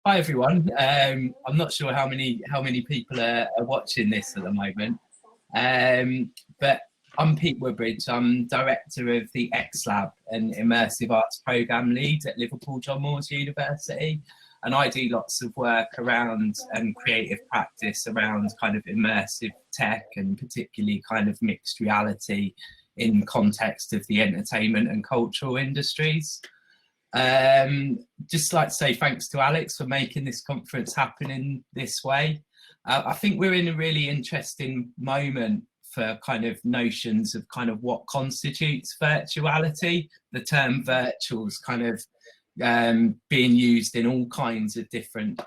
Hi everyone. I'm not sure how many people are watching this at the moment, but I'm Pete Woodbridge. I'm director of the X Lab and Immersive Arts Programme Lead at Liverpool John Moores University, and I do lots of work around creative practice around kind of immersive tech and particularly kind of mixed reality in context of the entertainment and cultural industries. Just like to say thanks to Alex for making this conference happen in this way. I think we're in a really interesting moment for kind of notions of kind of what constitutes virtuality. The term virtual is kind of being used in all kinds of different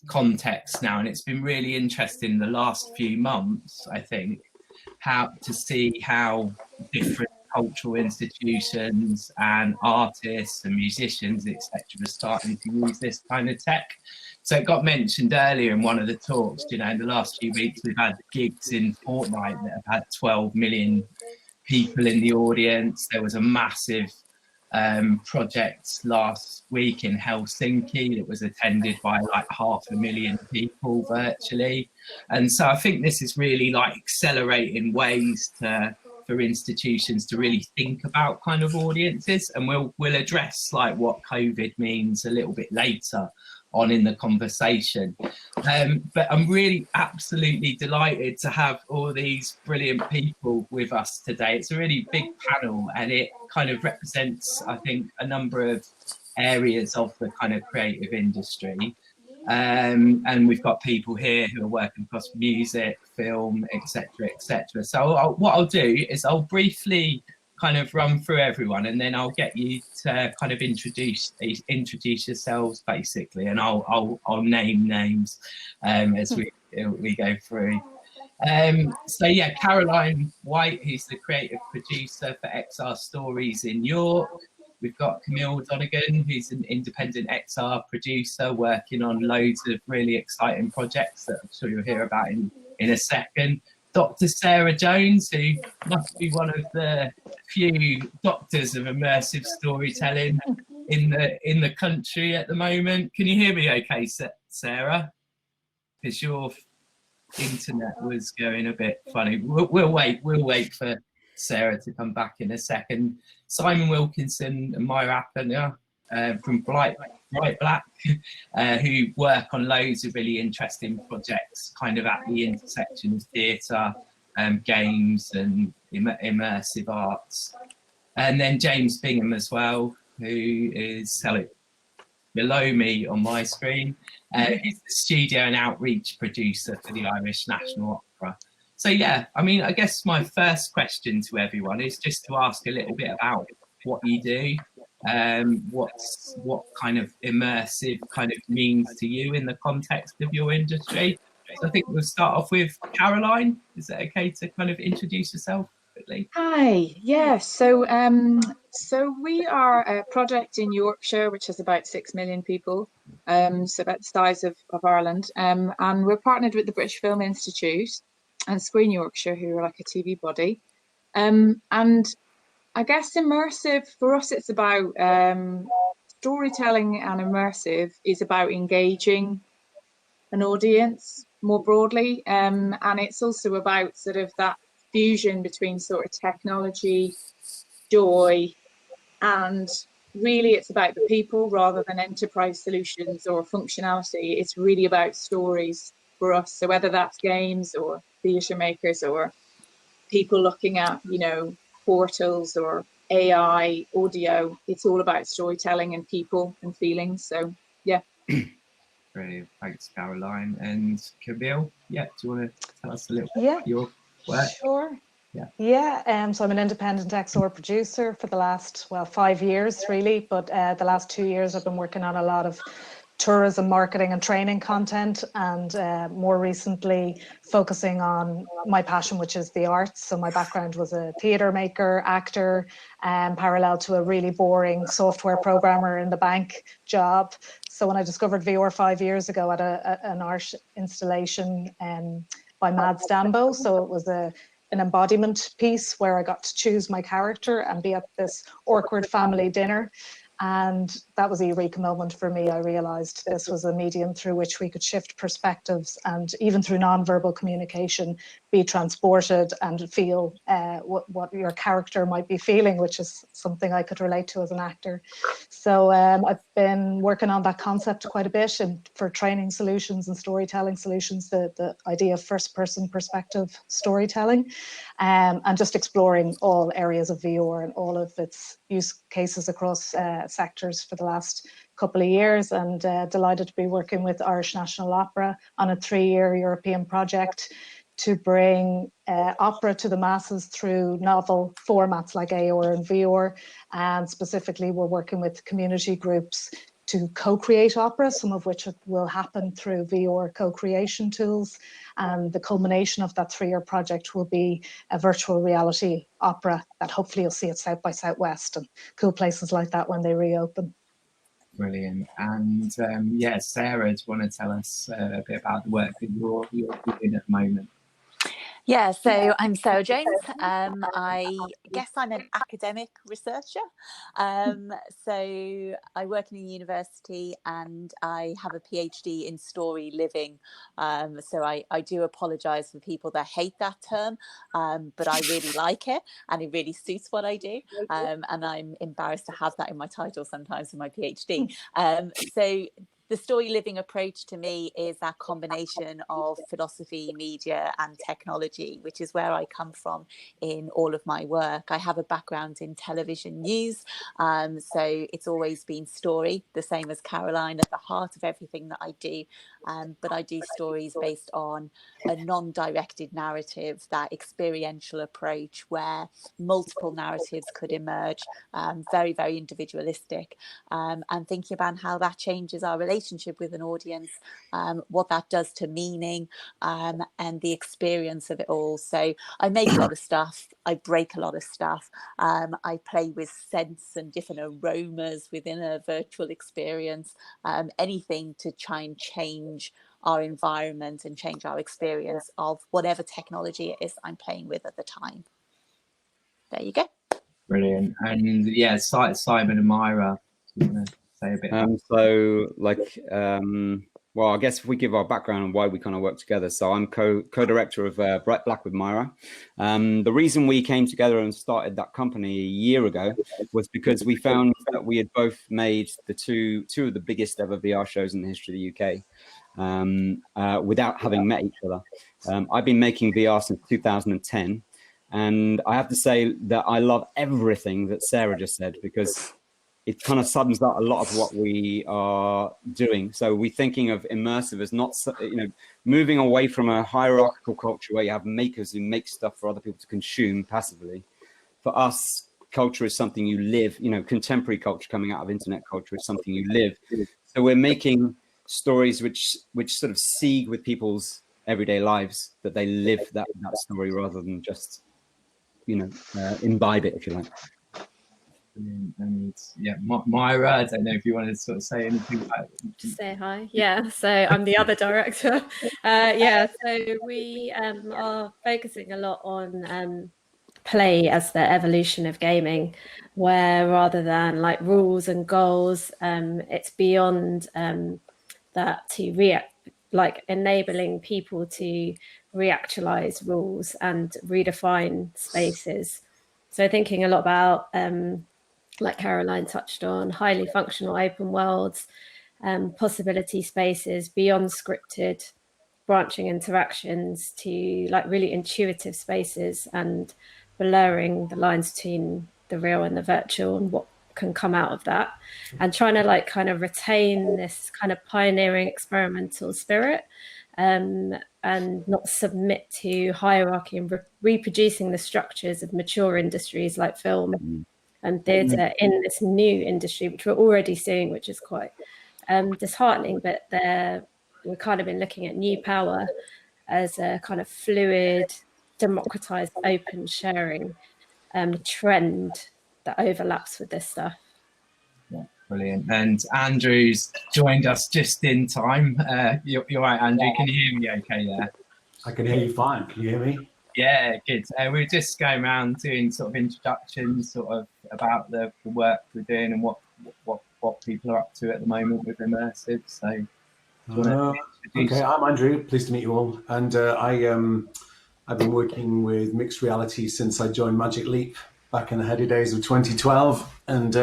contexts now, and it's been really interesting the last few months, I think, to see how different cultural institutions and artists and musicians, etc., are starting to use this kind of tech. So it got mentioned earlier in one of the talks, you know, in the last few weeks we've had gigs in Fortnite that have had 12 million people in the audience. There was a massive project last week in Helsinki that was attended by like 500,000 people virtually. And so I think this is really like accelerating ways for institutions to really think about kind of audiences, and we'll address like what COVID means a little bit later on in the conversation. But I'm really absolutely delighted to have all these brilliant people with us today. It's a really big panel and it kind of represents, I think, a number of areas of the kind of creative industry. And we've got people here who are working across music, film, etc., etc. So what I'll do is I'll briefly kind of run through everyone, and then I'll get you to kind of introduce yourselves basically, and I'll name names as we go through. So yeah, Caroline White, who's the creative producer for XR Stories in York. We've got Camille Donegan, who's an independent XR producer working on loads of really exciting projects that I'm sure you'll hear about in a second. Dr. Sarah Jones, who must be one of the few doctors of immersive storytelling in the country at the moment. Can you hear me okay, Sarah? Because your internet was going a bit funny. We'll wait for Sarah to come back in a second. Simon Wilkinson and Myra Appanah from Brightblack, who work on loads of really interesting projects kind of at the intersection of theatre, games and immersive arts. And then James Bingham as well, who is below me on my screen. He's the studio and outreach producer for the Irish National Opera. So yeah, I mean, I guess my first question to everyone is just to ask a little bit about what you do, what kind of immersive kind of means to you in the context of your industry. So I think we'll start off with Caroline. Is it okay to kind of introduce yourself quickly? Hi, yeah, so we are a project in Yorkshire, which has about 6 million people, so about the size of Ireland, and we're partnered with the British Film Institute and Screen Yorkshire, who are like a TV body. And I guess immersive, for us, it's about storytelling, and immersive is about engaging an audience more broadly. And it's also about sort of that fusion between sort of technology, joy, and really it's about the people rather than enterprise solutions or functionality. It's really about stories for us. So whether that's games or theatre makers or people looking at, you know, portals or AI, audio, it's all about storytelling and people and feelings. So yeah. Brilliant, thanks Caroline. And Camille, yeah, do you want to tell us a little bit about your work? Sure. So I'm an independent XR producer for the last 5 years really, but the last 2 years I've been working on a lot of tourism marketing and training content, and more recently focusing on my passion, which is the arts. So my background was a theatre maker, actor, parallel to a really boring software programmer in the bank job. So when I discovered VR 5 years ago at an art installation by Mads Dambo, so it was an embodiment piece where I got to choose my character and be at this awkward family dinner. And that was a eureka moment for me. I realized this was a medium through which we could shift perspectives, and even through nonverbal communication, be transported and feel what your character might be feeling, which is something I could relate to as an actor. So I've been working on that concept quite a bit, and for training solutions and storytelling solutions, the idea of first-person perspective storytelling, and just exploring all areas of VR and all of its use cases across sectors for the last couple of years, and delighted to be working with Irish National Opera on a 3-year European project to bring opera to the masses through novel formats like AR and VR. And specifically, we're working with community groups to co-create opera, some of which will happen through VR co-creation tools. And the culmination of that 3-year project will be a virtual reality opera that hopefully you'll see at South by Southwest and cool places like that when they reopen. Brilliant. And yeah, Sarah, do you want to tell us a bit about the work that you're doing at the moment? Yeah, so I'm Sarah Jones. I guess I'm an academic researcher. So I work in a university and I have a PhD in story living. So I do apologise for people that hate that term, but I really like it and it really suits what I do. And I'm embarrassed to have that in my title sometimes for my PhD. So the story living approach to me is that combination of philosophy, media and technology, which is where I come from in all of my work. I have a background in television news, so it's always been story, the same as Caroline, at the heart of everything that I do. But I do stories based on a non-directed narrative, that experiential approach where multiple narratives could emerge, very, very individualistic, and thinking about how that changes our relationship with an audience, what that does to meaning, and the experience of it all. So I make a lot of stuff, I break a lot of stuff, I play with scents and different aromas within a virtual experience, anything to try and change our environment and change our experience of whatever technology it is I'm playing with at the time. There you go. Brilliant. And yeah, Simon and Myra, do you want to say a bit about so like well, I guess if we give our background and why we kind of work together. So I'm co-director of Brightblack with Myra. The reason we came together and started that company a year ago was because we found that we had both made the two of the biggest ever VR shows in the history of the UK without having met each other. I've been making VR since 2010. And I have to say that I love everything that Sarah just said, because it kind of sums up a lot of what we are doing. So we're thinking of immersive as not, moving away from a hierarchical culture where you have makers who make stuff for other people to consume passively. For us, culture is something you live, contemporary culture coming out of internet culture is something you live. So we're making stories which sort of seed with people's everyday lives, that they live that story rather than just, imbibe it, if you like. And yeah, Myra, I don't know if you want to sort of say anything about it. Just say hi. Yeah, so I'm the other director. So we are focusing a lot on play as the evolution of gaming, where rather than like rules and goals, it's beyond that to enabling people to reactualize rules and redefine spaces. So thinking a lot about like Caroline touched on, highly functional open worlds, possibility spaces beyond scripted branching interactions to like really intuitive spaces, and blurring the lines between the real and the virtual and what can come out of that, and trying to kind of retain this kind of pioneering experimental spirit, and not submit to hierarchy, and reproducing the structures of mature industries like film and theatre in this new industry, which we're already seeing, which is quite disheartening. But we've kind of been looking at new power as a kind of fluid, democratized, open sharing trend that overlaps with this stuff. Yeah, brilliant. And Andrew's joined us just in time. You're right, Andrew. Can you hear me okay there? I can hear you fine. Can you hear me? Yeah, good. We're just going around doing sort of introductions, sort of about the work we're doing and what what people are up to at the moment with Immersive. So, do you want to introduce? Okay, I'm Andrew. Pleased to meet you all. And I've been working with mixed reality since I joined Magic Leap back in the heady days of 2012. And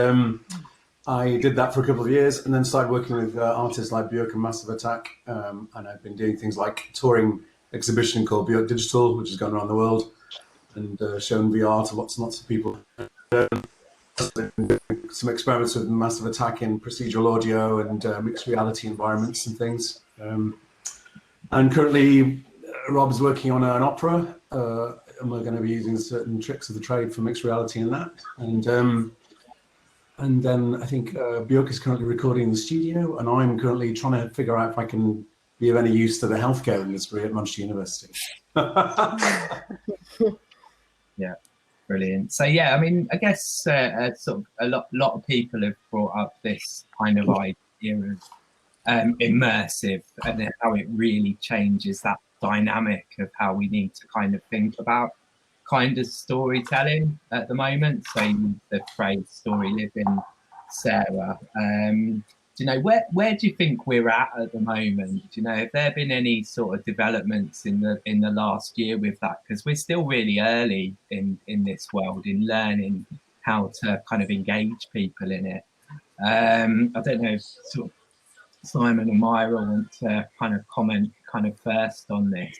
I did that for a couple of years and then started working with artists like Björk and Massive Attack. And I've been doing things like touring exhibition called Björk Digital, which has gone around the world and shown VR to lots and lots of people. Some experiments with Massive Attack in procedural audio and mixed reality environments and things. And currently, Rob's working on an opera, and we're going to be using certain tricks of the trade for mixed reality in that. And then I think Björk is currently recording in the studio, and I'm currently trying to figure out if I can be of any use to the healthcare industry at Montfort University. Yeah, brilliant. So yeah, I mean, I guess sort of a lot of people have brought up this kind of idea of immersive and then how it really changes that dynamic of how we need to kind of think about kind of storytelling at the moment. So the phrase story living, Sarah. Do you know where do you think we're at the moment? Do you know, have there been any sort of developments in the last year with that? Because we're still really early in this world in learning how to kind of engage people in it. I don't know if sort of Simon and Myra want to kind of comment kind of first on this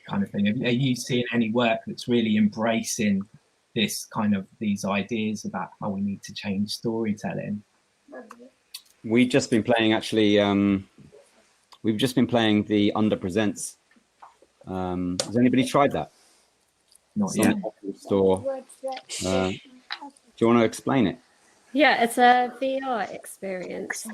kind of thing. Are you seeing any work that's really embracing this kind of these ideas about how we need to change storytelling? We've just been playing actually. We've just been playing the Under Presents. Has anybody tried that? Not yet. Store. Do you want to explain it? Yeah, it's a VR experience,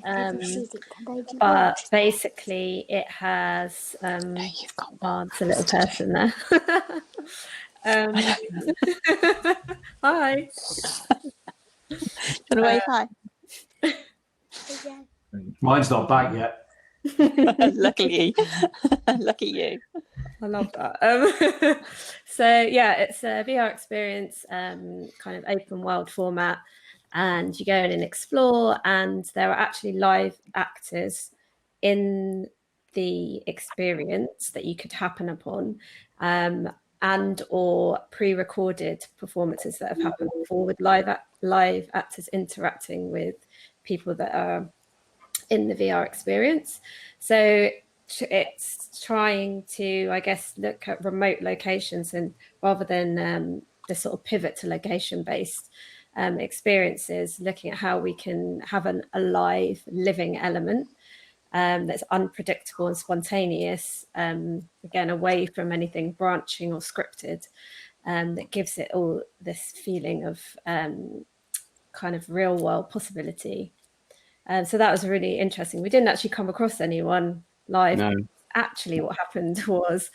but basically it has, oh, it's a little person there. Hi. Do you want to wave hi? Mine's not back yet. Lucky you. I love that. So yeah, it's a VR experience, kind of open world format. And you go in and explore, and there are actually live actors in the experience that you could happen upon, and or pre-recorded performances that have happened before with live actors interacting with people that are in the VR experience. So it's trying to, I guess, look at remote locations, and rather than the sort of pivot to location-based experiences, looking at how we can have an alive living element that's unpredictable and spontaneous, again away from anything branching or scripted, that gives it all this feeling of kind of real world possibility. So that was really interesting. We didn't actually come across anyone live. No. Actually what happened was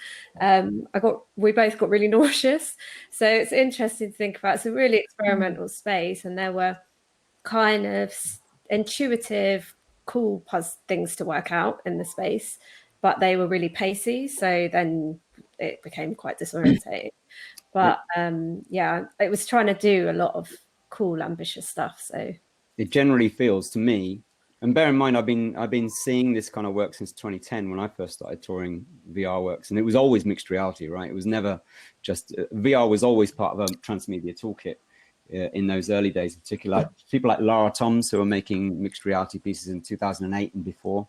we both got really nauseous, so it's interesting to think about. It's a really experimental space, and there were kind of intuitive cool things to work out in the space, but they were really pacey, so then it became quite disorientating. But yeah, it was trying to do a lot of cool ambitious stuff. So it generally feels to me, and bear in mind, I've been seeing this kind of work since 2010 when I first started touring VR works, and it was always mixed reality, right? It was never just VR was always part of a transmedia toolkit in those early days, particularly like people like Lara Toms, who were making mixed reality pieces in 2008 and before.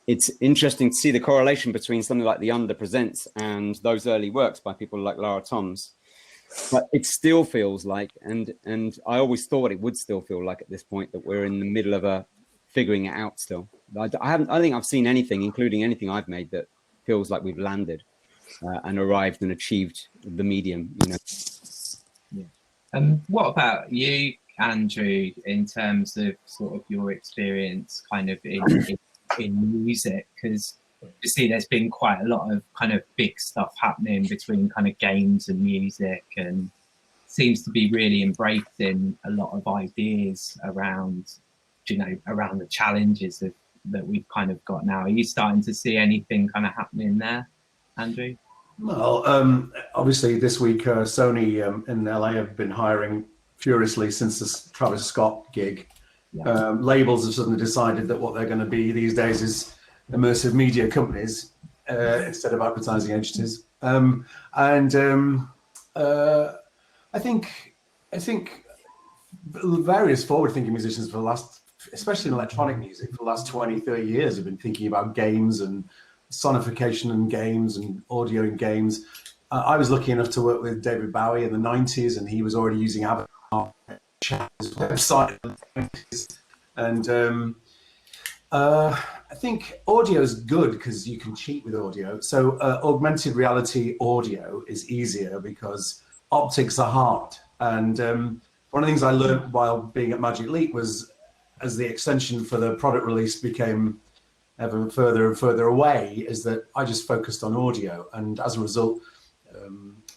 It's interesting to see the correlation between something like The Under Presents and those early works by people like Lara Toms. But it still feels like, and I always thought it would still feel like at this point that we're in the middle of figuring it out still. I think I've seen anything, including anything I've made, that feels like we've landed and arrived and achieved the medium, you know. Yeah. What about you, Andrew, in terms of sort of your experience kind of in music? Because you see there's been quite a lot of kind of big stuff happening between kind of games and music, and seems to be really embracing a lot of ideas around, you know, around the challenges that we've kind of got now. Are you starting to see anything kind of happening there, Andrew? Well, obviously this week Sony in LA have been hiring furiously since the Travis Scott gig. Yeah. Labels have suddenly decided that what they're going to be these days is immersive media companies instead of advertising agencies. I think various forward-thinking musicians for the last, especially in electronic music, for the last 20, 30 years have been thinking about games and sonification and games and audio in games. I was lucky enough to work with David Bowie in the 90s, and he was already using Appanah website in the 90s. And I think audio is good because you can cheat with audio. So augmented reality audio is easier because optics are hard. And one of the things I learned while being at Magic Leap was, as the extension for the product release became ever further and further away, is that I just focused on audio. And as a result,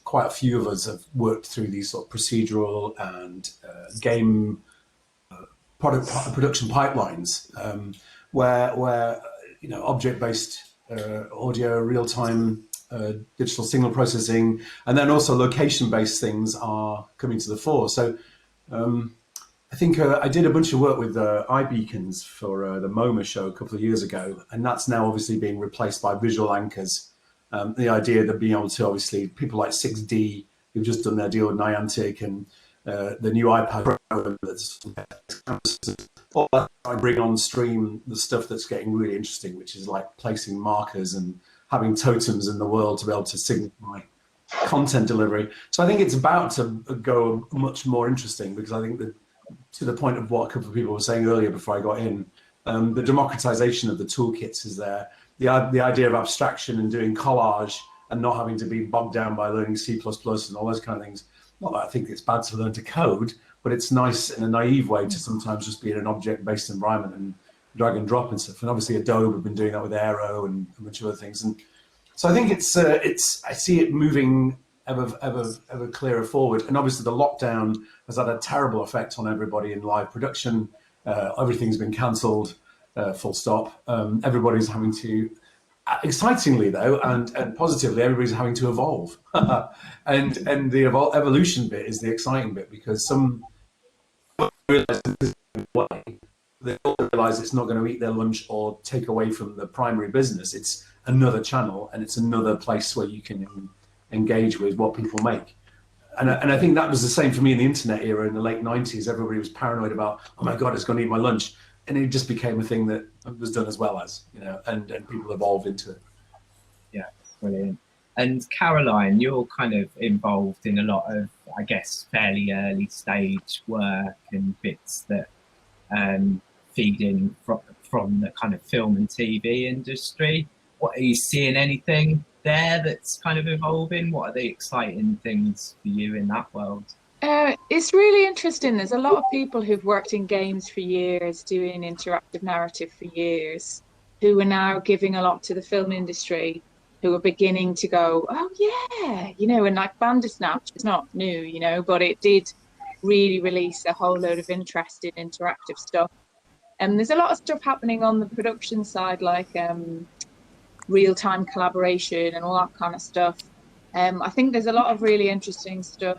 quite a few of us have worked through these sort of procedural and game production pipelines, where you know, object-based audio, real-time digital signal processing, and then also location-based things are coming to the fore. So I think I did a bunch of work with iBeacons for the MoMA show a couple of years ago, and that's now obviously being replaced by visual anchors. The idea that being able to, obviously, people like 6D, who've just done their deal with Niantic, and the new iPad Pro that's all that, I bring on stream the stuff that's getting really interesting, which is like placing markers and having totems in the world to be able to signify content delivery. So I think it's about to go much more interesting, because I think that, to the point of what a couple of people were saying earlier before I got in, the democratization of the toolkits is there. The idea of abstraction and doing collage and not having to be bogged down by learning C++ and all those kind of things. Not that I think it's bad to learn to code, but it's nice in a naive way to sometimes just be in an object-based environment and drag and drop and stuff. And obviously Adobe have been doing that with Aero and a bunch of other things. And so I think it's I see it moving ever clearer forward. And obviously the lockdown has had a terrible effect on everybody in live production. Everything's been cancelled, full stop. Everybody's having to, excitingly though, and positively, everybody's having to evolve. and the evolution bit is the exciting bit, because some realize they all realize it's not going to eat their lunch or take away from the primary business. It's another channel, and it's another place where you can engage with what people make. And I think that was the same for me in the internet era in the late 90s. Everybody was paranoid about, oh my God, it's going to eat my lunch. And it just became a thing that was done as well as, you know, and people evolved into it. Yeah, brilliant. And Caroline, you're kind of involved in a lot of, I guess, fairly early stage work and bits that feed in from the kind of film and TV industry. What are you seeing anything there that's kind of evolving? What are the exciting things for you in that world? It's really interesting. There's a lot of people who've worked in games for years, doing interactive narrative for years, who are now giving a lot to the film industry, who are beginning to go, oh yeah, you know, and like Bandersnatch is not new, you know, but it did really release a whole load of interest in interactive stuff. And there's a lot of stuff happening on the production side, like real-time collaboration and all that kind of stuff. I think there's a lot of really interesting stuff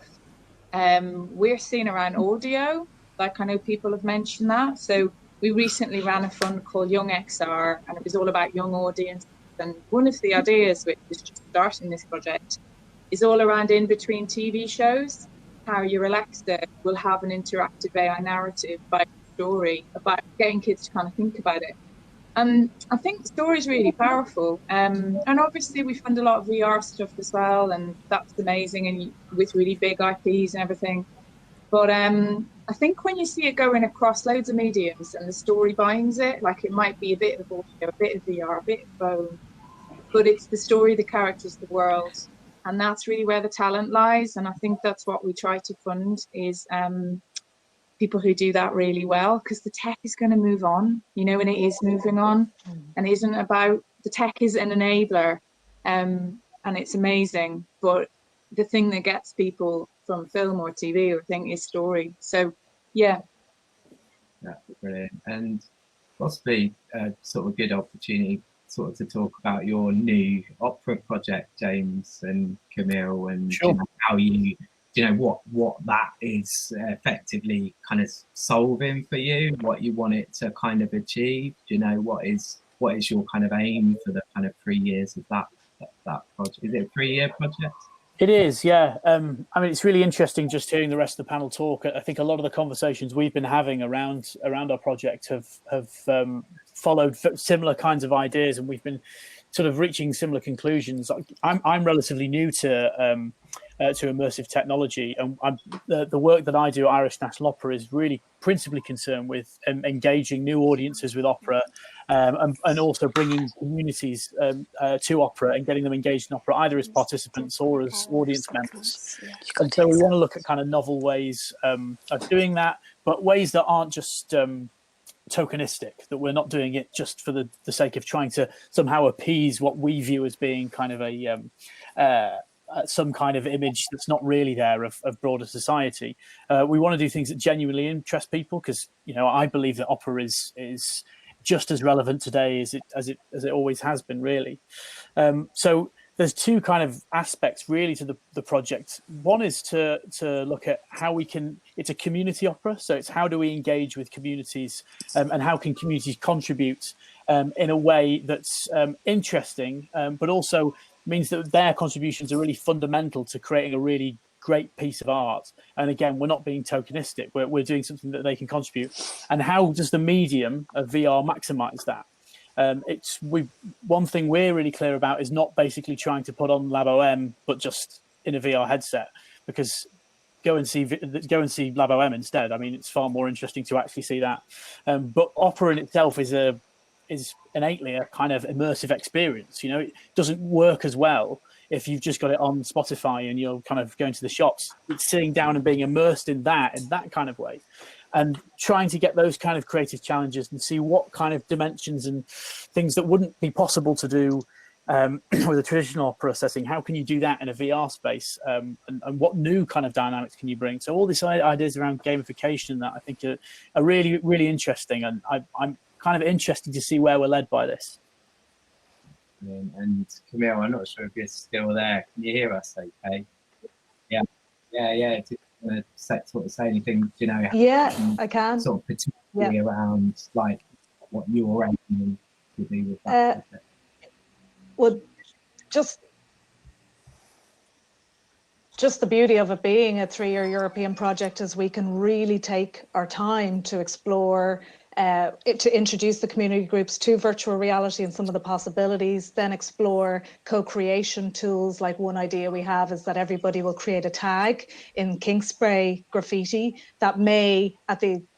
we're seeing around audio, like I know people have mentioned that. So we recently ran a fund called Young XR, and it was all about young audience. And one of the ideas, which is just starting this project, is all around in between TV shows, how your Alexa will have an interactive AI narrative by story, about getting kids to kind of think about it. And I think the story is really powerful. And obviously we fund a lot of VR stuff as well, and that's amazing, and with really big IPs and everything. But I think when you see it going across loads of mediums and the story binds it, like it might be a bit of audio, a bit of VR, a bit of phone, but it's the story, the characters, the world. And that's really where the talent lies. And I think that's what we try to fund, is people who do that really well, because the tech is going to move on, you know, and it is moving on, and it isn't about, the tech is an enabler, and it's amazing, but the thing that gets people from film or TV or thing is story. So yeah, brilliant. And possibly sort of a good opportunity sort of to talk about your new opera project, James and Camille, and sure, how you you know, what that is effectively kind of solving for you, what you want it to kind of achieve? Do you know what is your kind of aim for the kind of 3 years of that project? Is it a 3-year project? It is, yeah. I mean, it's really interesting just hearing the rest of the panel talk. I think a lot of the conversations we've been having around our project have followed similar kinds of ideas, and we've been sort of reaching similar conclusions. I'm relatively new to immersive technology, and the work that I do at Irish National Opera is really principally concerned with engaging new audiences with opera, and also bringing communities to opera and getting them engaged in opera, either as participants or as audience members. And so we want to look at kind of novel ways of doing that, but ways that aren't just tokenistic, that we're not doing it just for the sake of trying to somehow appease what we view as being kind of some kind of image that's not really there of broader society. We want to do things that genuinely interest people, because, you know, I believe that opera is just as relevant today as it always has been, really. So there's two kind of aspects really to the project. One is to look at how we can, it's a community opera, so it's how do we engage with communities, and how can communities contribute in a way that's interesting, but also means that their contributions are really fundamental to creating a really great piece of art. And again, we're not being tokenistic, we're doing something that they can contribute. And how does the medium of VR maximize that? One thing we're really clear about is not basically trying to put on LabOM, but just in a VR headset, because go and see LabOM instead. I mean, it's far more interesting to actually see that. But opera in itself is innately a kind of immersive experience. You know, it doesn't work as well if you've just got it on Spotify and you're kind of going to the shops. It's sitting down and being immersed in that kind of way, and trying to get those kind of creative challenges and see what kind of dimensions and things that wouldn't be possible to do with a traditional opera setting. How can you do that in a VR space, and what new kind of dynamics can you bring? So all these ideas around gamification that I think are really, really interesting, and I'm kind of interested to see where we're led by this. And Camille, I'm not sure if you're still there. Can you hear us okay? Yeah. Do you want to sort of say anything, do you know? Yeah, I can. Sort of particularly around like what you're aiming to do with that project. Well, just the beauty of it being a 3-year European project is we can really take our time to explore, to introduce the community groups to virtual reality and some of the possibilities, then explore co-creation tools. Like one idea we have is that everybody will create a tag in Kingspray graffiti that may,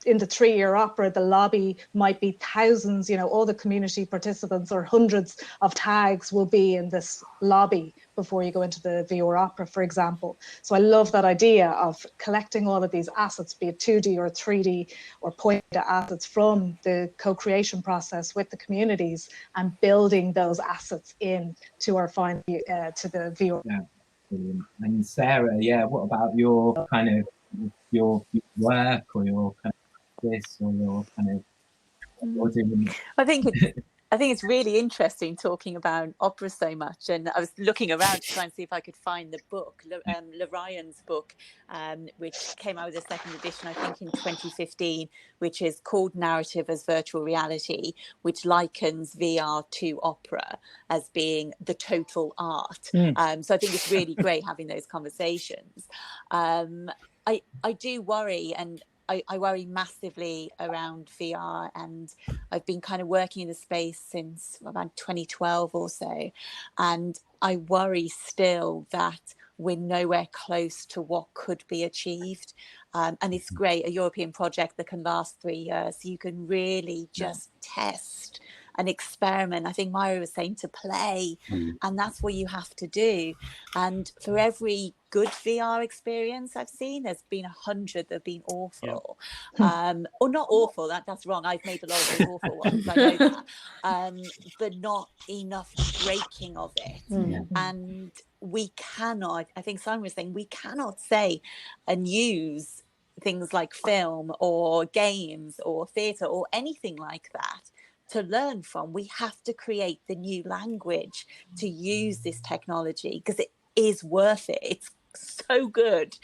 in the 3-year opera, the lobby might be thousands, you know, all the community participants, or hundreds of tags will be in this lobby before you go into the VR opera, for example. So I love that idea of collecting all of these assets, be it 2D or 3D or point assets, from the co-creation process with the communities, and building those assets in to our final to the VR. Yeah, brilliant. And Sarah, what about your kind of your work, or your kind of this, or your kind of what doing? I think it's really interesting talking about opera so much, and I was looking around to try and see if I could find the book, Ryan's book, which came out with a second edition, I think, in 2015, which is called Narrative as Virtual Reality, which likens VR to opera as being the total art. So I think it's really great having those conversations. I do worry, and I worry massively around VR, and I've been kind of working in the space since around 2012 or so, and I worry still that we're nowhere close to what could be achieved. And it's great, a European project that can last 3 years, so you can really just test and experiment. I think Myra was saying to play, and that's what you have to do. And for every good VR experience I've seen, there's been 100 that have been awful. Or not awful, that's wrong. I've made a lot of awful ones, I know that. But not enough breaking of it. And we cannot, I think Simon was saying, we cannot say and use things like film or games or theatre or anything like that to learn from. We have to create the new language to use this technology, because it is worth it. It's so good.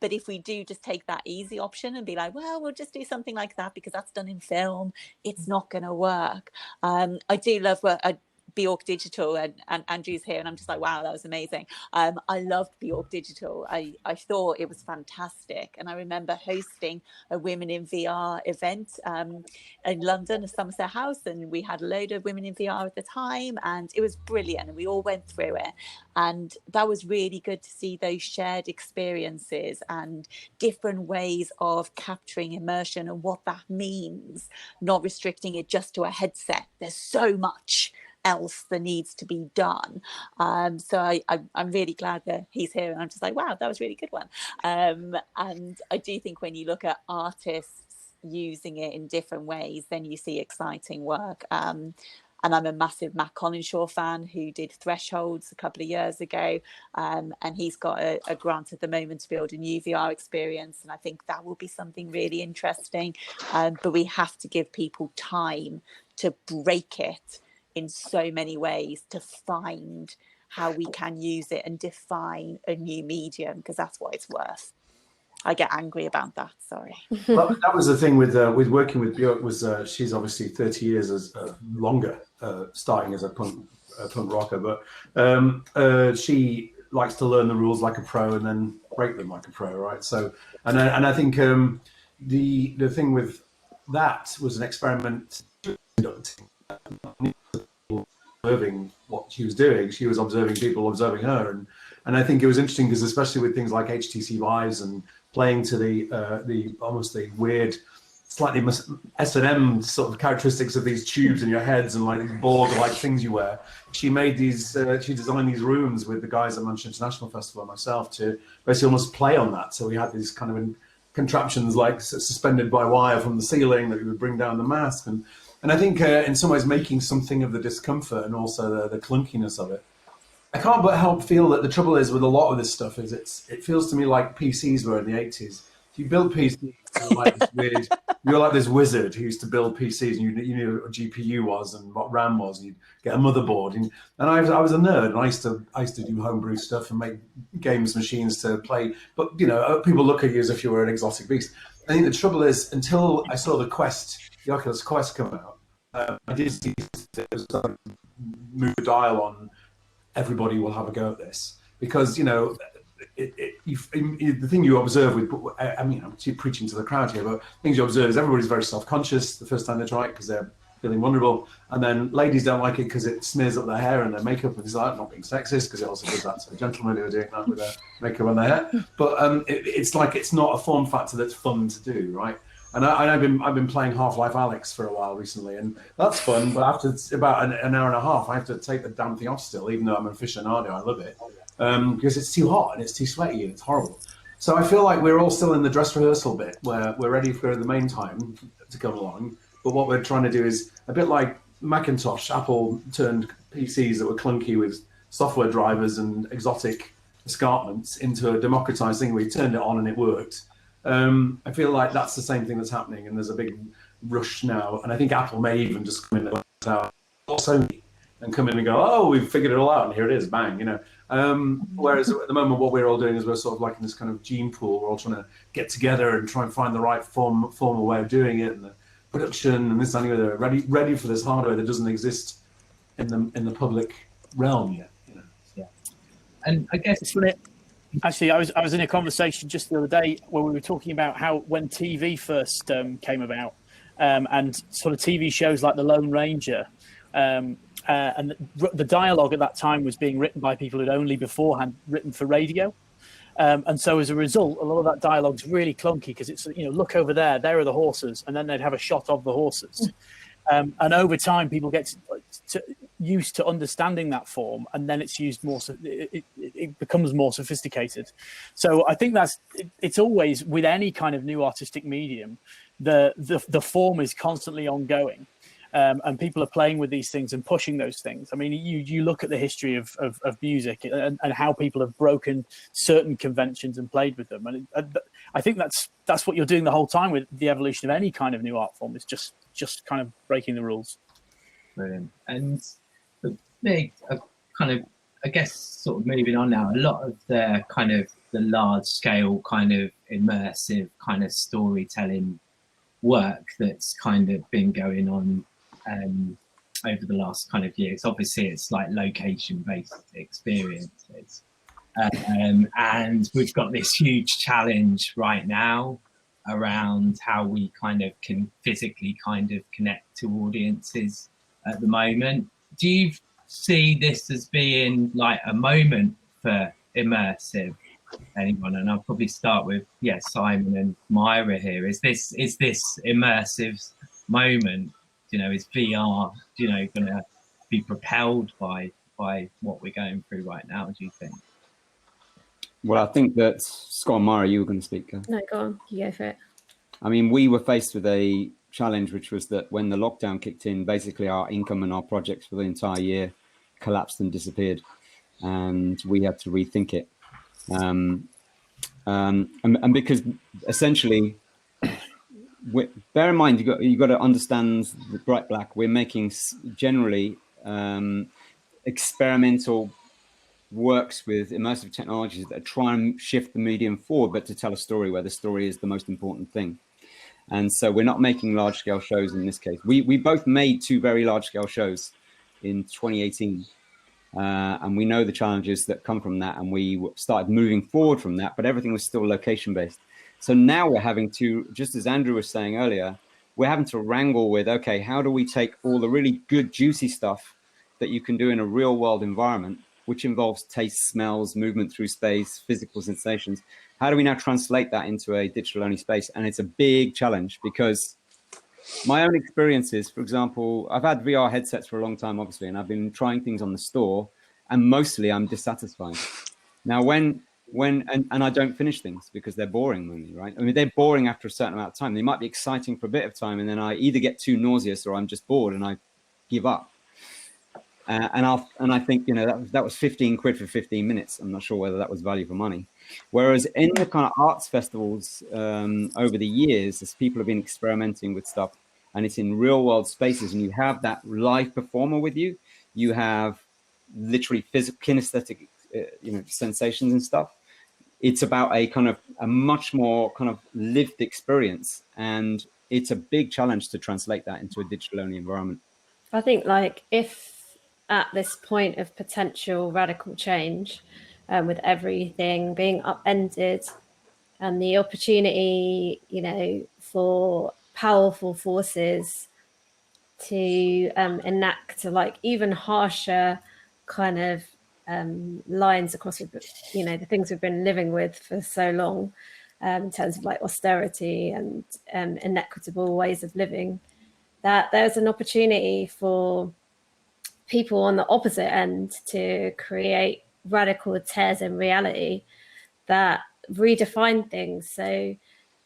But if we do just take that easy option and be like, well, we'll just do something like that because that's done in film, it's not going to work. I do love what Bjork Digital, and Andrew's here, and I'm just like, wow, that was amazing. I loved Bjork Digital. I thought it was fantastic, and I remember hosting a Women in VR event in London, a Somerset House, and we had a load of women in VR at the time, and it was brilliant, and we all went through it, and that was really good to see those shared experiences and different ways of capturing immersion and what that means, not restricting it just to a headset. There's so much else that needs to be done. So I'm really glad that he's here, and I'm just like, wow, that was a really good one. And I do think when you look at artists using it in different ways, then you see exciting work. And I'm a massive Matt Collinshaw fan, who did Thresholds a couple of years ago, and he's got a grant at the moment to build a new VR experience, and I think that will be something really interesting. But we have to give people time to break it in so many ways to find how we can use it and define a new medium, because that's what it's worth. I get angry about that, sorry. Well, that was the thing with working with Björk, was she's obviously 30 years as longer starting as a punk rocker, but she likes to learn the rules like a pro and then break them like a pro, right? So, and I think the thing with that was an experiment observing what she was doing. She was observing people observing her, and I think it was interesting because, especially with things like HTC Vives and playing to the almost the weird, slightly S&M sort of characteristics of these tubes in your heads and like Borg-like things you wear, she made these. She designed these rooms with the guys at Manchester International Festival and myself to basically almost play on that. So we had these kind of contraptions like suspended by wire from the ceiling that we would bring down the mask, and I think in some ways making something of the discomfort and also the clunkiness of it. I can't but help feel that the trouble is with a lot of this stuff is it feels to me like PCs were in the 80s. If you build PCs, you're like this wizard who used to build PCs, and you knew what GPU was and what RAM was, and you'd get a motherboard. And I was a nerd, and I used to do homebrew stuff and make games machines to play. But people look at you as if you were an exotic beast. I think the trouble is, until I saw the Oculus Quest come out, I did see move the dial on. Everybody will have a go at this because the thing you observe with, I mean, I'm preaching to the crowd here, but things you observe is everybody's very self-conscious the first time they try it because they're feeling vulnerable, and then ladies don't like it because it smears up their hair and their makeup, and it's like, not being sexist because it also does that to gentlemen who are doing that with their makeup on their hair, but it's like it's not a form factor that's fun to do, right? And I've been playing Half-Life Alyx for a while recently, and that's fun. But after about an hour and a half, I have to take the damn thing off still, even though I'm an aficionado. I love it because it's too hot and it's too sweaty and it's horrible. So I feel like we're all still in the dress rehearsal bit where we're ready for the main time to come along. But what we're trying to do is a bit like Macintosh. Apple turned PCs that were clunky with software drivers and exotic escarpments into a democratized thing where you turned it on and it worked. I feel like that's the same thing that's happening, and there's a big rush now. And I think Apple may even just come in or Sony and come in and go, "Oh, we've figured it all out, and here it is, bang!" Whereas at the moment, what we're all doing is we're sort of like in this kind of gene pool. We're all trying to get together and try and find the right formal way of doing it, and the production and this and the other, ready for this hardware that doesn't exist in the public realm yet. Yeah, and I guess it's it. Actually, I was in a conversation just the other day where we were talking about how when TV first came about, and sort of TV shows like The Lone Ranger, and the dialogue at that time was being written by people who'd only beforehand written for radio, and so as a result, a lot of that dialogue's really clunky because it's look over there are the horses, and then they'd have a shot of the horses, and over time people get used to understanding that form, and then it's used more. It becomes more sophisticated. So I think it's always with any kind of new artistic medium, the form is constantly ongoing, and people are playing with these things and pushing those things. I mean, you look at the history of music and how people have broken certain conventions and played with them, and I think that's what you're doing the whole time with the evolution of any kind of new art form. Is just kind of breaking the rules. Brilliant. And a kind of I guess sort of moving on now, a lot of the kind of the large scale kind of immersive kind of storytelling work that's kind of been going on over the last kind of years. Obviously, it's like location-based experiences. And we've got this huge challenge right now around how we kind of can physically kind of connect to audiences at the moment. Do you see this as being like a moment for immersive? Anyone? And I'll probably start with Simon and Myra here. Is this immersive moment, you know, is VR, you know, going to be propelled by what we're going through right now, do you think? Well, I think that, Scott and Myra, you were going to speak. No, go on, you go for it. I mean, we were faced with a challenge, which was that when the lockdown kicked in, basically our income and our projects for the entire year collapsed and disappeared, and we had to rethink it. And because essentially, bear in mind, you got to understand the Brightblack. We're making generally experimental works with immersive technologies that try and shift the medium forward, but to tell a story where the story is the most important thing. And so we're not making large scale shows in this case. We both made 2 very large scale shows in 2018. And we know the challenges that come from that, and we started moving forward from that, but everything was still location based. So now we're having to, just as Andrew was saying earlier, we're having to wrangle with, okay, how do we take all the really good, juicy stuff that you can do in a real world environment, which involves taste, smells, movement through space, physical sensations. How do we now translate that into a digital only space? And it's a big challenge, because my own experiences, for example, I've had VR headsets for a long time, obviously, and I've been trying things on the store, and mostly I'm dissatisfied. Now, and I don't finish things because they're boring with me, right? I mean, they're boring after a certain amount of time. They might be exciting for a bit of time, and then I either get too nauseous or I'm just bored and I give up. And I think, you know, that was 15 quid for 15 minutes. I'm not sure whether that was value for money. Whereas in the kind of arts festivals over the years, as people have been experimenting with stuff, and it's in real world spaces, and you have that live performer with you, you have literally physical kinesthetic, sensations and stuff. It's about a much more kind of lived experience, and it's a big challenge to translate that into a digital only environment. I think, like, if at this point of potential radical change, with everything being upended and the opportunity, you know, for powerful forces to enact like even harsher kind of lines across, you know, the things we've been living with for so long, in terms of like austerity and inequitable ways of living, that there's an opportunity for people on the opposite end to create radical tears in reality that redefine things. So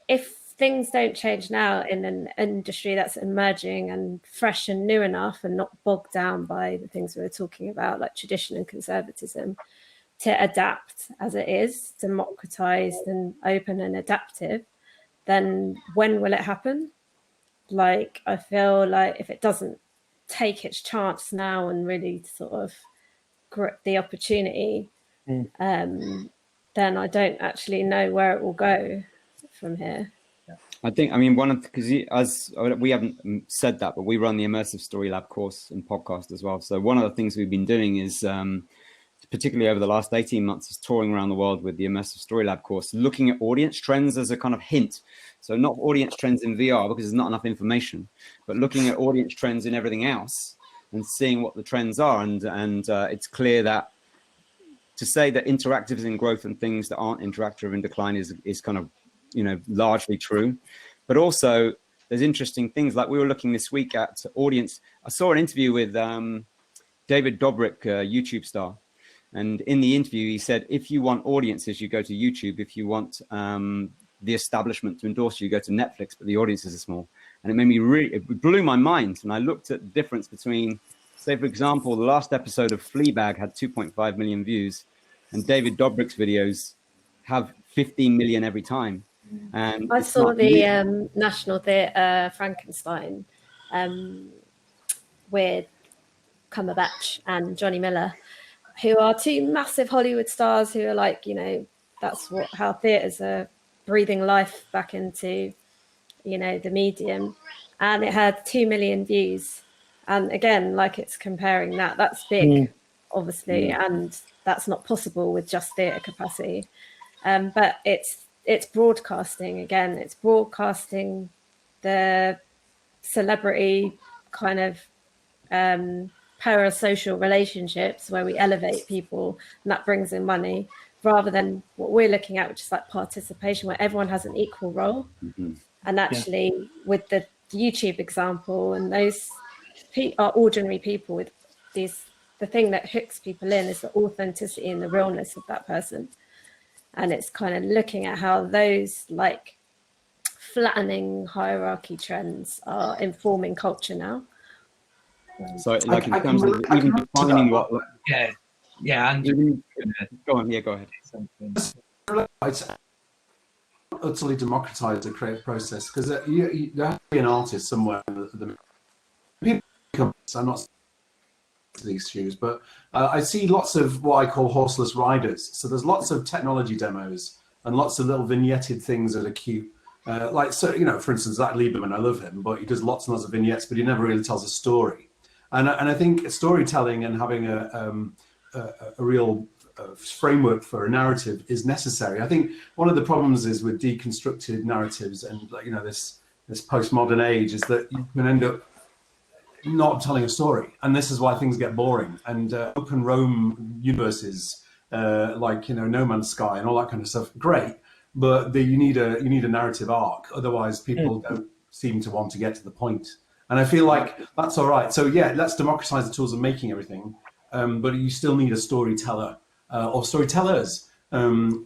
if things don't change now in an industry that's emerging and fresh and new enough and not bogged down by the things we were talking about, like tradition and conservatism, to adapt as it is, democratized and open and adaptive, then when will it happen? Like, I feel like if it doesn't take its chance now and really sort of grip the opportunity, then I don't actually know where it will go from here. I think, I mean, because as we haven't said that, but we run the Immersive Story Lab course and podcast as well. So one of the things we've been doing is, particularly over the last 18 months, is touring around the world with the Immersive Story Lab course, looking at audience trends as a kind of hint. So not audience trends in VR because there's not enough information, but looking at audience trends in everything else and seeing what the trends are. And it's clear that to say that interactive is in growth and things that aren't interactive are in decline is kind of, you know, largely true. But also there's interesting things, like we were looking this week at audience. I saw an interview with David Dobrik, YouTube star. And in the interview, he said, if you want audiences, you go to YouTube. If you want the establishment to endorse you, go to Netflix, but the audiences are small. And it made me it blew my mind. And I looked at the difference between, say, for example, the last episode of Fleabag had 2.5 million views, and David Dobrik's videos have 15 million every time. And I saw the National Theatre Frankenstein with Cumberbatch and Johnny Miller, who are two massive Hollywood stars who are like, you know, that's how theatres are breathing life back into, you know, the medium. And it had 2 million views. And again, like, it's comparing that's big, obviously, and that's not possible with just theatre capacity. But it's broadcasting, again, it's broadcasting the celebrity kind of parasocial relationships where we elevate people and that brings in money, rather than what we're looking at, which is like participation, where everyone has an equal role. And actually with the YouTube example, and those are ordinary people with these, the thing that hooks people in is the authenticity and the realness of that person. And it's kind of looking at how those like flattening hierarchy trends are informing culture now. So, like, in terms of even defining what, and go on, go ahead. It's utterly democratized the creative process, because there has to be an artist somewhere. I'm not these shoes, but I see lots of what I call horseless riders. So there's lots of technology demos and lots of little vignetted things that are cute. Like, so, you know, for instance, Zach Lieberman, I love him, but he does lots and lots of vignettes, but he never really tells a story. And I think storytelling and having a real framework for a narrative is necessary. I think one of the problems is with deconstructed narratives and, you know, this postmodern age is that you can end up not telling a story, and this is why things get boring. And open Rome universes, like, you know, No Man's Sky and all that kind of stuff, great, but you need a narrative arc. Otherwise, people don't seem to want to get to the point. And I feel like that's all right. So yeah, let's democratize the tools of making everything, but you still need a storyteller or storytellers to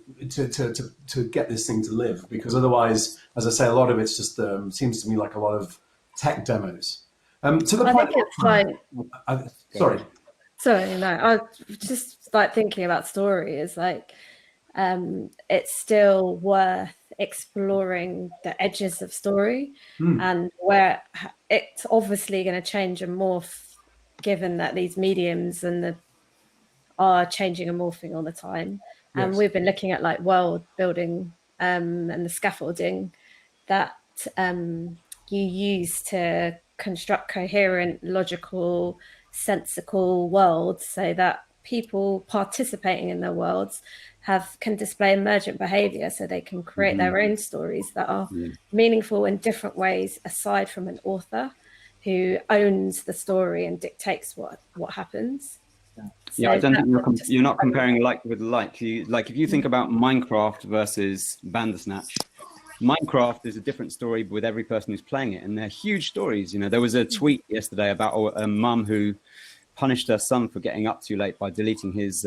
get this thing to live. Because otherwise, as I say, a lot of it's just seems to me like a lot of tech demos. To the point, think it's like, sorry, no, I just like thinking about story is like, it's still worth exploring the edges of story and where it's obviously going to change and morph, given that these mediums and are changing and morphing all the time. And we've been looking at like world building and the scaffolding that you use to construct coherent, logical, sensical worlds, so that people participating in their worlds can display emergent behavior, so they can create their own stories that are meaningful in different ways, aside from an author who owns the story and dictates what happens. Yeah, I don't think you're not comparing like with like. Like, if you think about Minecraft versus Bandersnatch, Minecraft is a different story with every person who's playing it, and they're huge stories. You know, there was a tweet yesterday about a mum who punished her son for getting up too late by deleting his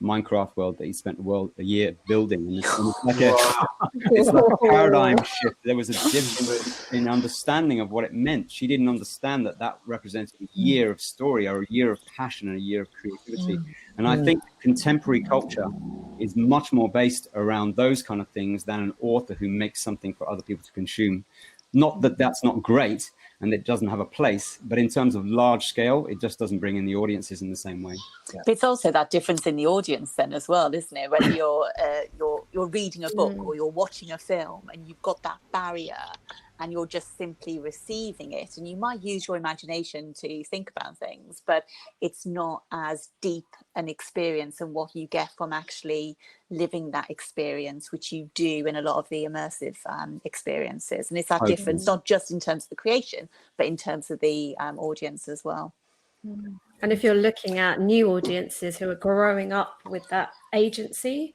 Minecraft world that he spent a year building. And it's like a paradigm shift. There was a difference in understanding of what it meant. She didn't understand that represented a year of story, or a year of passion, and a year of creativity. And I think contemporary culture is much more based around those kind of things than an author who makes something for other people to consume. Not that that's not great and it doesn't have a place, but in terms of large scale, it just doesn't bring in the audiences in the same way. It's also that difference in the audience then as well, isn't it? Whether you're reading a book or you're watching a film, and you've got that barrier and you're just simply receiving it, and you might use your imagination to think about things, but it's not as deep an experience and what you get from actually living that experience, which you do in a lot of the immersive experiences. And it's that difference, not just in terms of the creation, but in terms of the audience as well. And if you're looking at new audiences who are growing up with that agency,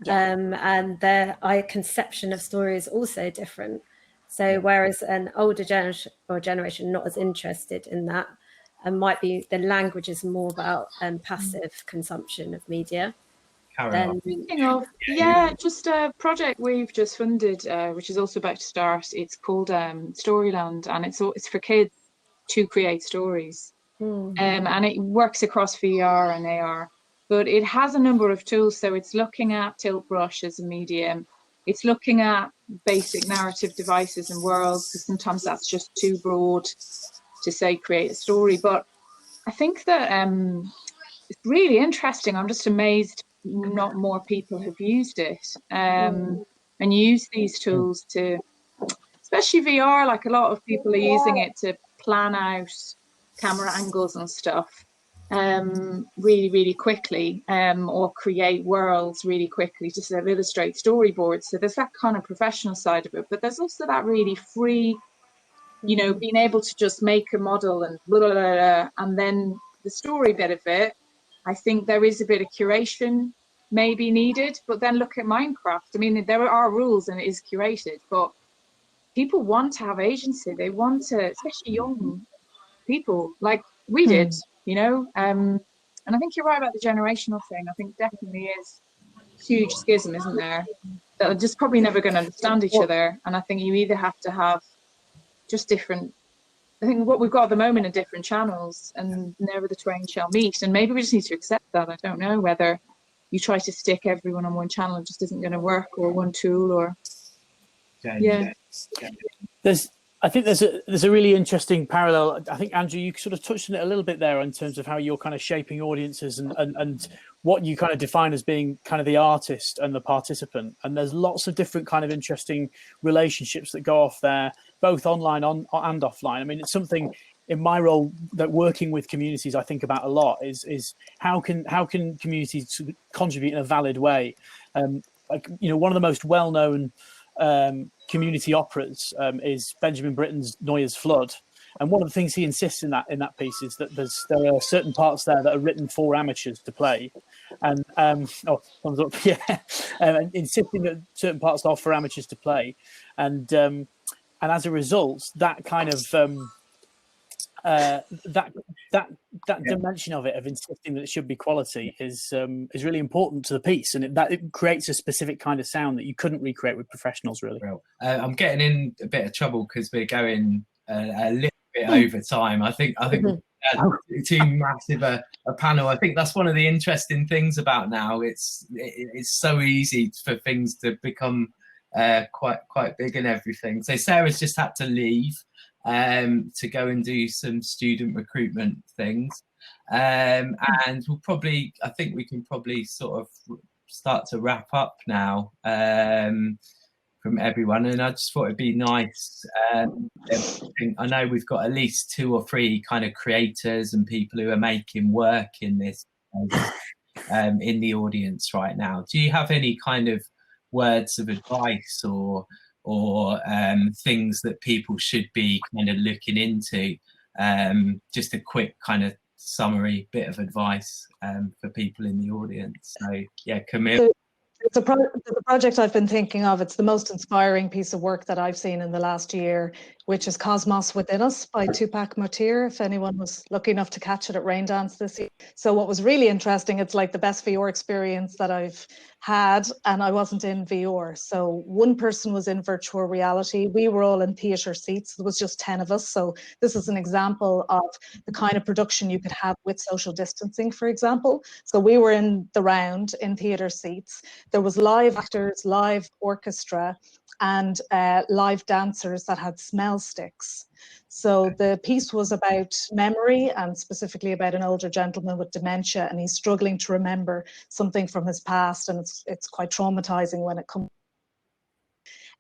and their conception of story is also different. So whereas an older generation not as interested in that, and might be the language is more about passive consumption of media. Thinking of just a project we've just funded, which is also about to start. It's called Storyland, and it's for kids to create stories, and it works across VR and AR. But it has a number of tools. So it's looking at tilt brush as a medium. It's looking at basic narrative devices and worlds, because sometimes that's just too broad to say create a story. But I think that it's really interesting. I'm just amazed not more people have used it and use these tools to, especially VR, like a lot of people are using it to plan out camera angles and stuff really, really quickly, or create worlds really quickly, just to illustrate storyboards. So there's that kind of professional side of it, but there's also that really free, you know, being able to just make a model and blah, blah, blah, blah, and then the story bit of it. I think there is a bit of curation maybe needed, but then look at Minecraft. I mean, there are rules and it is curated, but people want to have agency. They want to, especially young people like we did, you know. And I think you're right about the generational thing. I think definitely is huge schism, isn't there? That are just probably never going to understand each other. And I think you either have to have just different. I think what we've got at the moment are different channels, and never the twain shall meet. And maybe we just need to accept that. I don't know whether you try to stick everyone on one channel, it just isn't going to work, or one tool, or yeah. I think there's a really interesting parallel. I think, Andrew, you sort of touched on it a little bit there in terms of how you're kind of shaping audiences and what you kind of define as being kind of the artist and the participant. And there's lots of different kind of interesting relationships that go off there, both online and offline. I mean, it's something in my role that working with communities I think about a lot is how can communities contribute in a valid way. Like, you know, one of the most well-known community operas is Benjamin Britten's Noyer's Flood, and one of the things he insists in that piece is that there are certain parts there that are written for amateurs to play, and thumbs up, yeah, and insisting that certain parts are for amateurs to play, and as a result, that kind of that dimension of it, of insisting that it should be quality, is really important to the piece, and it creates a specific kind of sound that you couldn't recreate with professionals, really. I'm getting in a bit of trouble because we're going a little bit over time. I think too massive a panel. I think that's one of the interesting things about now. It's so easy for things to become quite big and everything. So Sarah's just had to leave to go and do some student recruitment things, and I think we can probably sort of start to wrap up now from everyone. And I just thought it'd be nice. I know we've got at least 2 or 3 kind of creators and people who are making work in this in the audience right now. Do you have any kind of words of advice or things that people should be kind of looking into? Just a quick kind of summary bit of advice for people in the audience. So yeah, Camille. It's a project I've been thinking of. It's the most inspiring piece of work that I've seen in the last year, which is Cosmos Within Us by Tupac Motir, if anyone was lucky enough to catch it at Raindance this year. So what was really interesting, it's like the best VR experience that I've had, and I wasn't in VR. So one person was in virtual reality. We were all in theatre seats. There was just 10 of us. So this is an example of the kind of production you could have with social distancing, for example. So we were in the round in theatre seats. There was live actors, live orchestra, and live dancers that had smell sticks. So the piece was about memory, and specifically about an older gentleman with dementia, and he's struggling to remember something from his past, and it's quite traumatizing when it comes.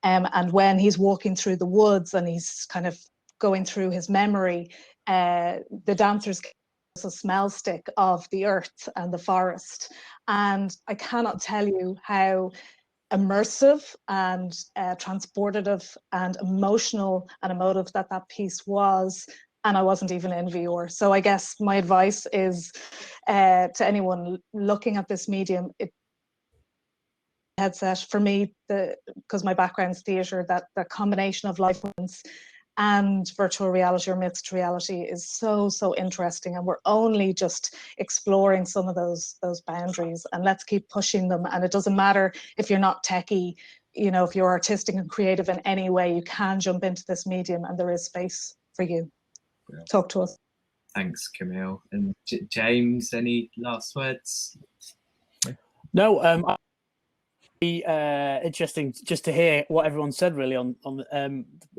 And when he's walking through the woods and he's kind of going through his memory, the dancers a smell stick of the earth and the forest. And I cannot tell you how immersive and transportative and emotional and emotive that piece was, and I wasn't even in VR. So I guess my advice is to anyone looking at this medium, headset for me, because my background's theatre, that combination of live ones and virtual reality or mixed reality is so interesting, and we're only just exploring some of those boundaries, and let's keep pushing them. And it doesn't matter if you're not techie, you know, if you're artistic and creative in any way, you can jump into this medium and there is space for you. Yeah. Talk to us. Thanks, Camille. And James, any last words? No, interesting just to hear what everyone said, really, on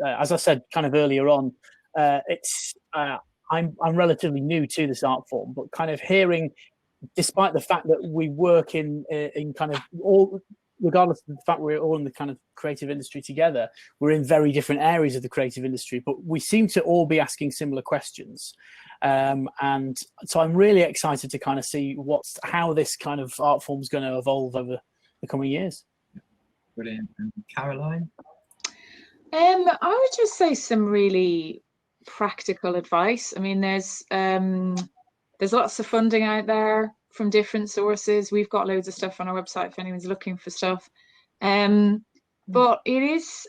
as I said kind of earlier on, it's I'm relatively new to this art form, but kind of hearing despite the fact that we work in kind of all, regardless of the fact we're all in the kind of creative industry together, we're in very different areas of the creative industry, but we seem to all be asking similar questions. And so I'm really excited to kind of see how this kind of art form is going to evolve over the coming years. Brilliant. And Caroline? I would just say some really practical advice. I mean, there's lots of funding out there from different sources. We've got loads of stuff on our website if anyone's looking for stuff. But it is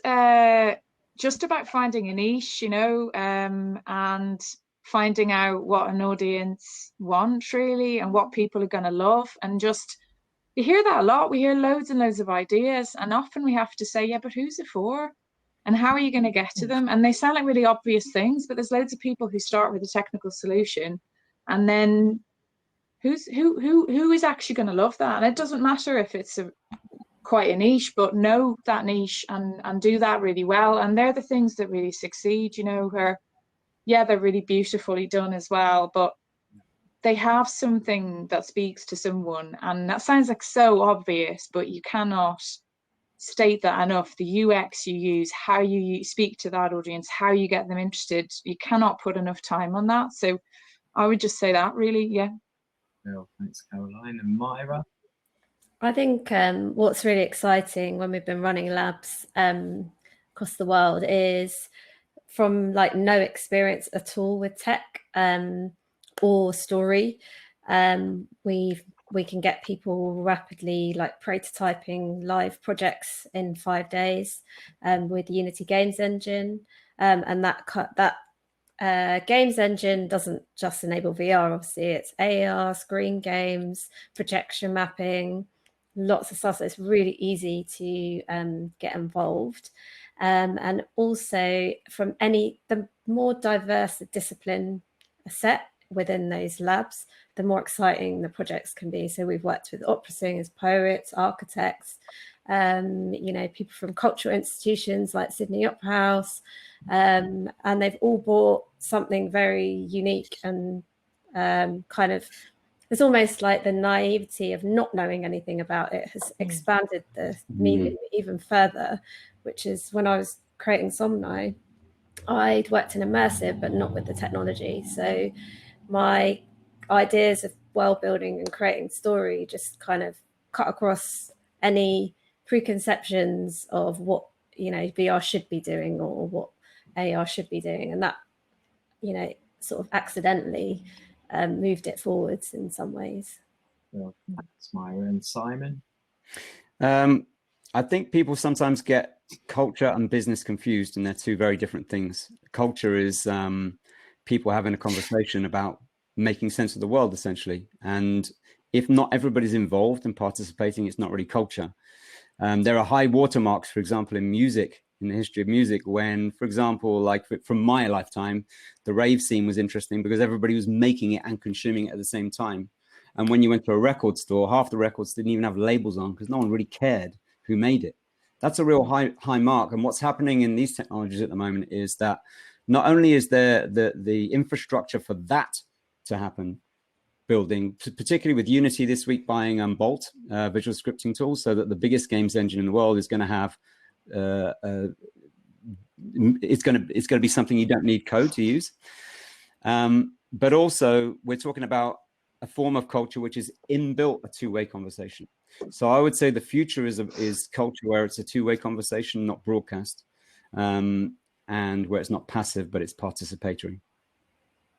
just about finding a niche, you know, and finding out what an audience wants really and what people are going to love. And just, you hear that a lot. We hear loads and loads of ideas, and often we have to say, yeah, but who's it for? And how are you going to get to them? And they sound like really obvious things, but there's loads of people who start with a technical solution, and then who is actually going to love that? And it doesn't matter if it's quite a niche, but know that niche and do that really well. And they're the things that really succeed, you know, where, yeah, they're really beautifully done as well, but they have something that speaks to someone. And that sounds like so obvious, but you cannot state that enough. The UX you use, how you speak to that audience, how you get them interested, you cannot put enough time on that. So I would just say that really, yeah. Well, thanks, Caroline. And Myra? I think what's really exciting when we've been running labs across the world is from like no experience at all with tech or story, we can get people rapidly like prototyping live projects in 5 days with the Unity Games Engine, and that Games Engine doesn't just enable VR. Obviously, it's AR, screen games, projection mapping, lots of stuff. So it's really easy to get involved. And also from the more diverse the discipline set within those labs, the more exciting the projects can be. So we've worked with opera singers, poets, architects, you know, people from cultural institutions like Sydney Opera House, and they've all brought something very unique and kind of, it's almost like the naivety of not knowing anything about it has expanded the medium even further, which is when I was creating Somni, I'd worked in Immersive, but not with the technology. So my ideas of world building and creating story just kind of cut across any preconceptions of what, you know, VR should be doing or what AR should be doing. And that, you know, sort of accidentally moved it forwards in some ways. Well, thanks, Myra. And Simon? I think people sometimes get culture and business confused, and they're two very different things. Culture is people having a conversation about making sense of the world, essentially. And if not everybody's involved and participating, it's not really culture. There are high watermarks, for example, in music, in the history of music, when, for example, like from my lifetime, the rave scene was interesting because everybody was making it and consuming it at the same time. And when you went to a record store, half the records didn't even have labels on because no one really cared who made it. That's a real high mark. And what's happening in these technologies at the moment is that not only is there the infrastructure for that to happen, building, particularly with Unity this week buying Bolt, visual scripting tool, so that the biggest games engine in the world is going to have, it's going to be something you don't need code to use. But also we're talking about a form of culture which is inbuilt a two-way conversation. So I would say the future is culture where it's a two-way conversation, not broadcast, and where it's not passive, but it's participatory.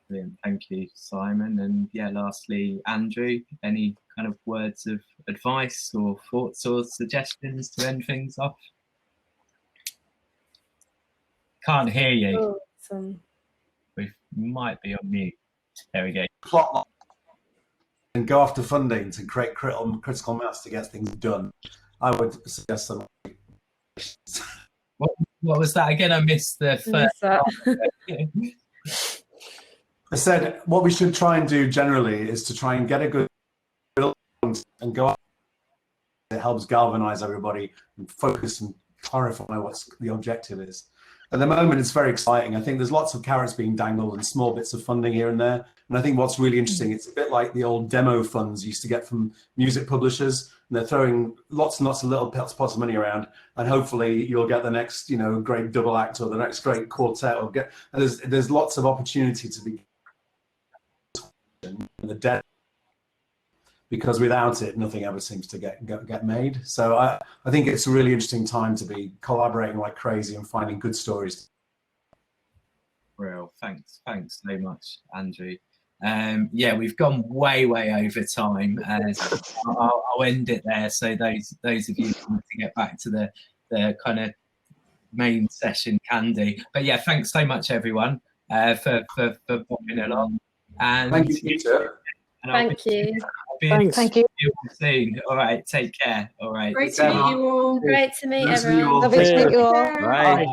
Brilliant. Thank you, Simon. And yeah, lastly, Andrew, any kind of words of advice or thoughts or suggestions to end things off? Can't hear you. We might be on mute. There we go. Plot and go after funding to create critical mass to get things done. I would suggest some. What was that again? I missed the first part. I said what we should try and do generally is to try and get a good and go. It helps galvanize everybody and focus and clarify what the objective is. at the moment, it's very exciting. I think there's lots of carrots being dangled and small bits of funding here and there. And I think what's really interesting, it's a bit like the old demo funds you used to get from music publishers. And they're throwing lots and lots of little pots of money around. And hopefully you'll get the next, great double act or the next great quartet. And there's lots of opportunity to be in the dead. Because without it, nothing ever seems to get made. So I think it's a really interesting time to be collaborating like crazy and finding good stories. Real, thanks so much, Andrew. Yeah, we've gone way over time. I'll end it there. So those of you who want to get back to the kind of main session can do. But yeah, thanks so much, everyone, for popping along. And thank you, Peter. Thank you. Thank you. Soon. All right. Take care. All right. Great to meet you all. Great to meet everyone. Lovely to meet you all. Bye.